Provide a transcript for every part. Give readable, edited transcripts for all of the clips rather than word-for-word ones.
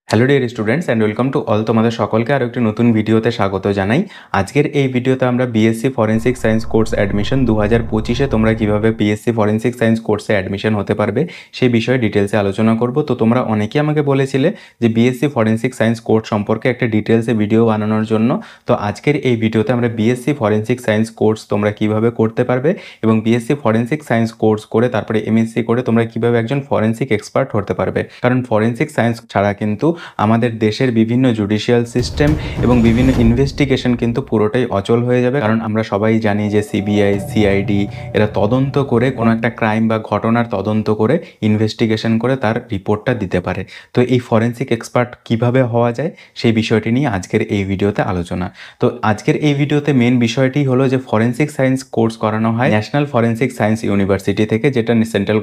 Hello dear students and welcome to all. তোমাদের সকলকে আরও একটি নতুন ভিডিওতে স্বাগত জানাই। আজকের এই ভিডিওতে আমরা BSc forensic science course admission 2025-এ তোমরা কীভাবে বিএসসি ফরেন্সিক সায়েন্স কোর্সে অ্যাডমিশন হতে পারবে সেই বিষয়ে ডিটেলসে আলোচনা করব। তো তোমরা অনেকেই আমাকে বলেছিলে যে বিএসসি ফরেন্সিক সায়েন্স কোর্স সম্পর্কে একটা ডিটেলসে ভিডিও বানানোর জন্য। তো আজকের এই ভিডিওতে আমরা বিএসসি ফরেন্সিক সায়েন্স কোর্স তোমরা কীভাবে করতে পারবে এবং বিএসসি ফরেন্সিক সায়েন্স কোর্স করে তারপরে এমএসসি করে তোমরা কীভাবে একজন ফরেন্সিক এক্সপার্ট হতে পারবে। কারণ ফরেন্সিক সায়েন্স ছাড়া কিন্তু আমাদের দেশের বিভিন্ন জুডিশিয়াল সিস্টেম এবং বিভিন্ন ইনভেস্টিগেশন কিন্তু পুরোটাই অচল হয়ে যাবে। কারণ আমরা সবাই জানি যে সিবিআই, সিআইডি এরা তদন্ত করে কোনো একটা ক্রাইম বা ঘটনার তদন্ত করে ইনভেস্টিগেশন করে তার রিপোর্টটা দিতে পারে। তো এই ফরেন্সিক এক্সপার্ট কিভাবে হওয়া যায় সেই বিষয়টি নিয়ে আজকের এই ভিডিওতে আলোচনা। তো আজকের এই ভিডিওতে মেন বিষয়টি হলো যে ফরেন্সিক সায়েন্স কোর্স করানো হয় ন্যাশনাল ফরেন্সিক সায়েন্স ইউনিভার্সিটি থেকে, যেটা সেন্ট্রাল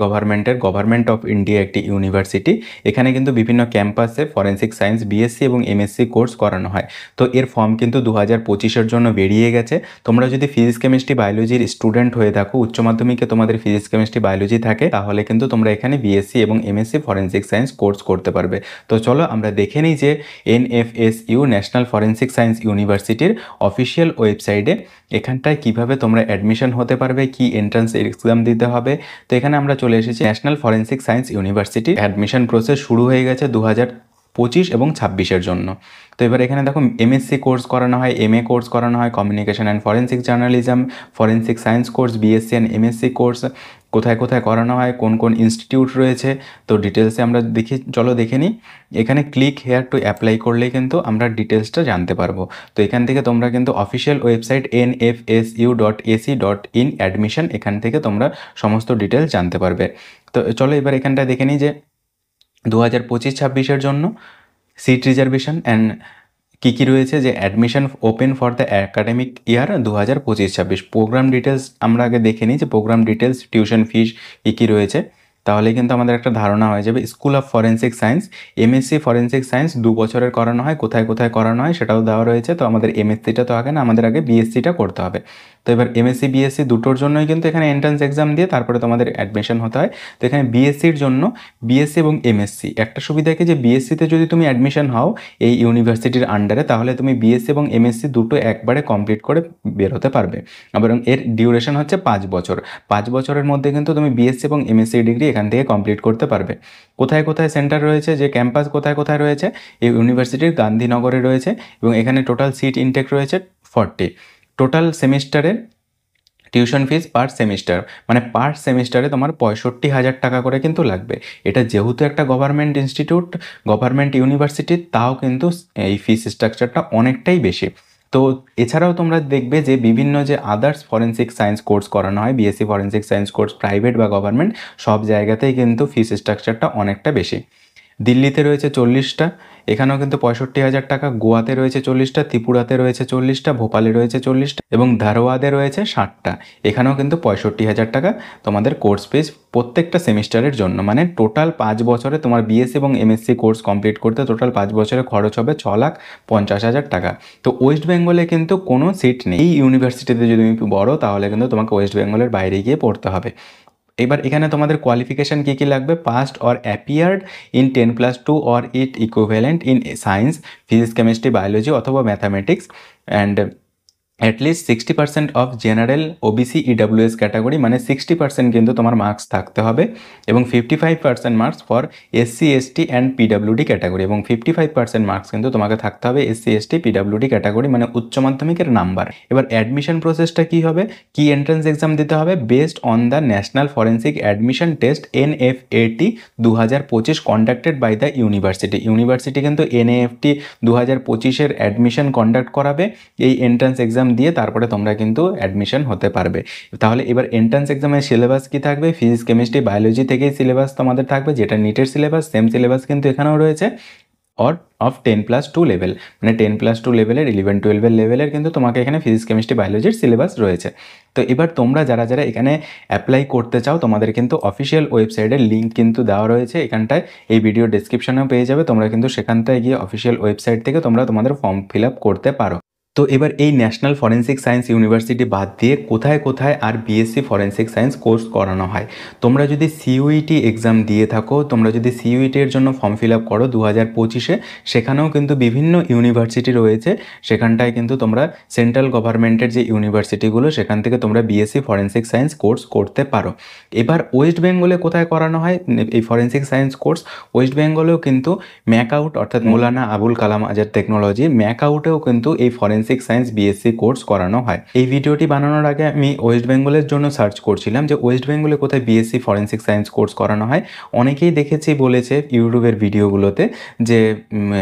গভর্নমেন্ট অফ ইন্ডিয়া একটি ইউনিভার্সিটি। এখানে কিন্তু বিভিন্ন ক্যাম্পাসে ফরেন্সিক সায়েন্স বিএসসি এবং এমএসসি কোর্স করানো হয়। তো এর ফর্ম কিন্তু 2025-এর জন্য বেরিয়ে গেছে। তোমরা যদি ফিজিক্স কেমিস্ট্রি বায়োলজির স্টুডেন্ট হয়ে থাকো, উচ্চ মাধ্যমিকে তোমাদের ফিজিক্স কেমিস্ট্রি বায়োলজি থাকে, তাহলে কিন্তু তোমরা এখানে বিএসসি এবং এমএসসি ফরেন্সিক সায়েন্স কোর্স করতে পারবে। তো চলো আমরা দেখে নিই যে এনএফএসইউ ন্যাশনাল ফরেন্সিক সায়েন্স ইউনিভার্সিটির অফিসিয়াল ওয়েবসাইটে এখানটায় কিভাবে তোমরা অ্যাডমিশন হতে পারবে, কি এন্ট্রান্স এক্সাম দিতে হবে। তো এখানে আমরা চলে এসেছি national forensic science university. Admission process শুরু হয়ে গেছে 2025 এবং 26-এর জন্য। তো এবার এখানে দেখো এমএসসি কোর্স করানো হয়, এমএ কোর্স করানো হয়, communication and forensic journalism, forensic science course, BSc and MSc course কোথায় কোথায় করানো হয়, কোন কোন ইনস্টিটিউট রয়েছে। তো ডিটেলসে আমরা চলো দেখে নিই। এখানে ক্লিক হেয়ার টু অ্যাপ্লাই করলেই কিন্তু আমরা ডিটেলসটা জানতে পারবো। তো এখান থেকে তোমরা কিন্তু অফিসিয়াল ওয়েবসাইট nfsu.ac.in অ্যাডমিশন, এখান থেকে তোমরা সমস্ত ডিটেলস জানতে পারবে। তো চলো এবার এখানটা দেখে নিই যে 2025-26-এর জন্য সিট রিজার্ভেশন অ্যান্ড কী রয়েছে, যে admission open for the academic year 2025-26। Program details আমরা আগে দেখে নিই যে প্রোগ্রাম ডিটেলস, টিউশন ফিস কী রয়েছে, তাহলে কিন্তু আমাদের একটা ধারণা হয়ে যাবে। School of forensic science, MSc forensic science 2 বছরের করানো হয়, কোথায় কোথায় করানো হয় সেটাও দেওয়া রয়েছে। তো আমাদের এমএসসিটা তো আগে না, আমাদের আগে বিএসসিটা করতে হবে। তো এবার এমএসসি বিএসসি দুটোর জন্যই কিন্তু এখানে এন্ট্রান্স এক্সাম দিয়ে তারপরে তোমাদের অ্যাডমিশন হতে হয়। তো এখানে বিএসসির জন্য বিএসসি এবং এমএসসি একটা সুবিধা কি, যে বিএসসিতে যদি তুমি অ্যাডমিশন হও এই ইউনিভার্সিটির আন্ডারে, তাহলে তুমি বিএসসি এবং এমএসসি দুটো একবারে কমপ্লিট করে বের হতে পারবে। এবং এর ডিউরেশন হচ্ছে 5 বছর। 5 বছরের মধ্যে কিন্তু তুমি বিএসসি এবং এমএসসি ডিগ্রি এখান থেকে কমপ্লিট করতে পারবে। কোথায় কোথায় সেন্টার রয়েছে, যে ক্যাম্পাস কোথায় কোথায় রয়েছে, এই ইউনিভার্সিটির গান্ধীনগরে রয়েছে এবং এখানে টোটাল সিট ইনটেক রয়েছে 40। টোটাল সেমিস্টারের টিউশন ফিস পার সেমিস্টার, মানে পার সেমিস্টারে তোমার 65,000 টাকা করে কিন্তু লাগবে। এটা যেহেতু একটা গভর্নমেন্ট ইনস্টিটিউট, গভর্নমেন্ট ইউনিভার্সিটি, তাও কিন্তু এই ফিস স্ট্রাকচারটা অনেকটাই বেশি। তো এছাড়াও তোমরা দেখবে যে বিভিন্ন যে আদার্স ফরেন্সিক সায়েন্স কোর্স করানো হয়, BSc forensic science course private বা গভর্নমেন্ট, সব জায়গাতেই কিন্তু ফিস স্ট্রাকচারটা অনেকটা বেশি। দিল্লিতে রয়েছে 40টা, এখানেও কিন্তু 65,000 টাকা। গোয়াতে রয়েছে 40টা, ত্রিপুরাতে রয়েছে 40টা, ভোপালে রয়েছে 40টা এবং ধারওয়াদে রয়েছে 60টা। এখানেও কিন্তু 65,000 টাকা তোমাদের কোর্স ফিস প্রত্যেকটা সেমিস্টারের জন্য। মানে টোটাল 5 বছরে তোমার বিএসসি এবং এমএসসি কোর্স কমপ্লিট করতে টোটাল 5 বছরে খরচ হবে 6,50,000 টাকা। তো ওয়েস্ট বেঙ্গলে কিন্তু কোনো সিট নেই। এই ইউনিভার্সিটিতে যদি তুমি পড়ো তাহলে কিন্তু তোমাকে ওয়েস্ট বেঙ্গলের বাইরে গিয়ে পড়তে হবে। এবার এখানে তোমাদের কোয়ালিফিকেশান কী লাগবে, passed or appeared in 10+2 or it equivalent in science, physics, chemistry, biology অথবা mathematics and at least 60% of general OBC EWS category, মানে 60% কিন্তু তোমার মার্কস থাকতে হবে এবং 55% marks for SC ST and PWD category এবং 55% মার্কস কিন্তু তোমাকে থাকতে হবে এসসি এসটি পিডাব্লিউডি ক্যাটাগরি, মানে উচ্চ মাধ্যমিকের নাম্বার। এবার অ্যাডমিশন প্রসেসটা কী হবে, কি এন্ট্রান্স এক্সাম দিতে হবে, based on the national forensic admission test NFAT 2025 conducted by the university কিন্তু NAFT 2025-এর অ্যাডমিশন কন্ডাক্ট করাবে। এই এন্ট্রান্স এক্সাম দিয়ে তারপরে তোমরা কিন্তু অ্যাডমিশন হতে পারবে। তাহলে এবার এন্ট্রান্স এক্সামের সিলেবাস কি থাকবে, ফিজিক্স, কেমিস্ট্রি, বায়োলজি থেকেই সিলেবাস তোমাদের থাকবে, যেটা নিটের সিলেবাস, সেম সিলেবাস কিন্তু এখানেও রয়েছে। অফ 10+2 লেভেল, মানে 10+2 লেভেলের 11-12 লেভেলের কিন্তু তোমাকে এখানে ফিজিক্স, কেমিস্ট্রি, বায়োলজির সিলেবাস রয়েছে। তো এবার তোমরা যারা যারা এখানে অ্যাপ্লাই করতে চাও, তোমাদের কিন্তু অফিসিয়াল ওয়েবসাইটের লিঙ্ক কিন্তু দেওয়া রয়েছে এখানটায়, এই ভিডিও ডেসক্রিপশনেও পেয়ে যাবে। তোমরা কিন্তু সেখানটায় গিয়ে অফিসিয়াল ওয়েবসাইট থেকে তোমরা তোমাদের ফর্ম ফিল আপ করতে পারো। তো এবার এই ন্যাশনাল ফরেনসিক সায়েন্স ইউনিভার্সিটি বাদ দিয়ে কোথায় কোথায় আর বিএসসি ফরেনসিক সায়েন্স কোর্স করানো হয়? তোমরা যদি সিইউইটি এক্সাম দিয়ে থাকো, তোমরা যদি সিইউইটি এর জন্য ফর্ম ফিল আপ করো 2025-এ, সেখানেও কিন্তু বিভিন্ন ইউনিভার্সিটি রয়েছে। সেখানটায় কিন্তু তোমরা সেন্ট্রাল গভর্নমেন্টের যে ইউনিভার্সিটিগুলো, সেখান থেকে তোমরা বিএসসি ফরেনসিক সায়েন্স কোর্স করতে পারো। এবার ওয়েস্ট বেঙ্গলে কোথায় করানো হয় এই ফরেনসিক সায়েন্স কোর্স? ওয়েস্ট বেঙ্গলেও কিন্তু ম্যাকআউট অর্থাৎ মৌলানা আবুল কালাম আজাদ টেকনোলজি ম্যাকআউটেও কিন্তু এই ফরেনসিক সায়েন্স বিএসসি কোর্স করানো হয়। এই ভিডিওটি বানানোর আগে আমি ওয়েস্ট বেঙ্গলের জন্য সার্চ করছিলাম যে ওয়েস্ট বেঙ্গলে কোথায় বিএসসি ফরেনসিক সায়েন্স কোর্স করানো হয়। অনেকেই দেখেছি বলেছে ইউটিউবের ভিডিওগুলোতে যে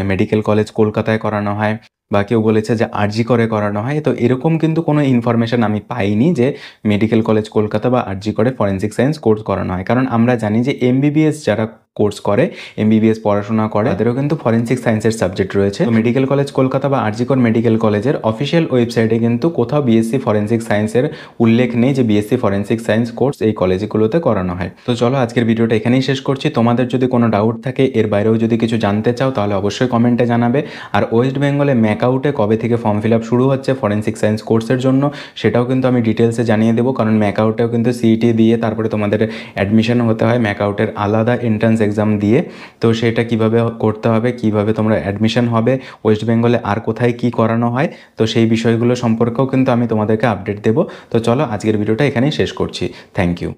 মেডিকেল কলেজ কলকাতায় করানো হয়, বা কেউ বলেছে যে আরজি করে করানো হয়। তো এরকম কিন্তু কোনো ইনফরমেশন আমি পাইনি যে মেডিকেল কলেজ কলকাতা বা আরজি করে ফরেনসিক সায়েন্স কোর্স করানো হয়। কারণ আমরা জানি যে এমবিবিএস যারা কোর্স করে, এমবিবিএস পড়াশোনা করে, তাদেরও কিন্তু ফরেনসিক সায়েন্সের সাবজেক্ট রয়েছে। তো মেডিকেল কলেজ কলকাতা বা আরজিকর মেডিকেল কলেজের অফিসিয়াল ওয়েবসাইটে কিন্তু কোথাও বিএসসি ফরেনসিক সায়েন্সের উল্লেখ নেই যে বিএসসি ফরেনসিক সায়েন্স কোর্স এই কলেজগুলোতে করানো হয়। তো চলো আজকের ভিডিওটা এখানেই শেষ করছি। তোমাদের যদি কোনো ডাউট থাকে, এর বাইরেও যদি কিছু জানতে চাও, তাহলে অবশ্যই কমেন্টে জানাবে। আর ওয়েস্ট বেঙ্গলে ম্যাকআউটে কবে থেকে ফর্ম ফিল আপ শুরু হচ্ছে ফরেনসিক সায়েন্স কোর্সের জন্য, সেটাও কিন্তু আমি ডিটেলসে জানিয়ে দেবো। কারণ ম্যাকআউটেও কিন্তু সিইটি দিয়ে তারপরে তোমাদের অ্যাডমিশন হতে হয়, ম্যাকআউটের আলাদা এন্ট্রান্স এক্সাম দিয়ে। তো সেটা কিভাবে করতে হবে, কিভাবে তোমরা অ্যাডমিশন হবে, ওয়েস্ট বেঙ্গলে আর কোথায় কি করানো হয়, তো সেই বিষয়গুলো সম্পর্কেও কিন্তু আমি তোমাদেরকে আপডেট দেবো। তো চলো আজকের ভিডিওটা এখানেই শেষ করছি। Thank you.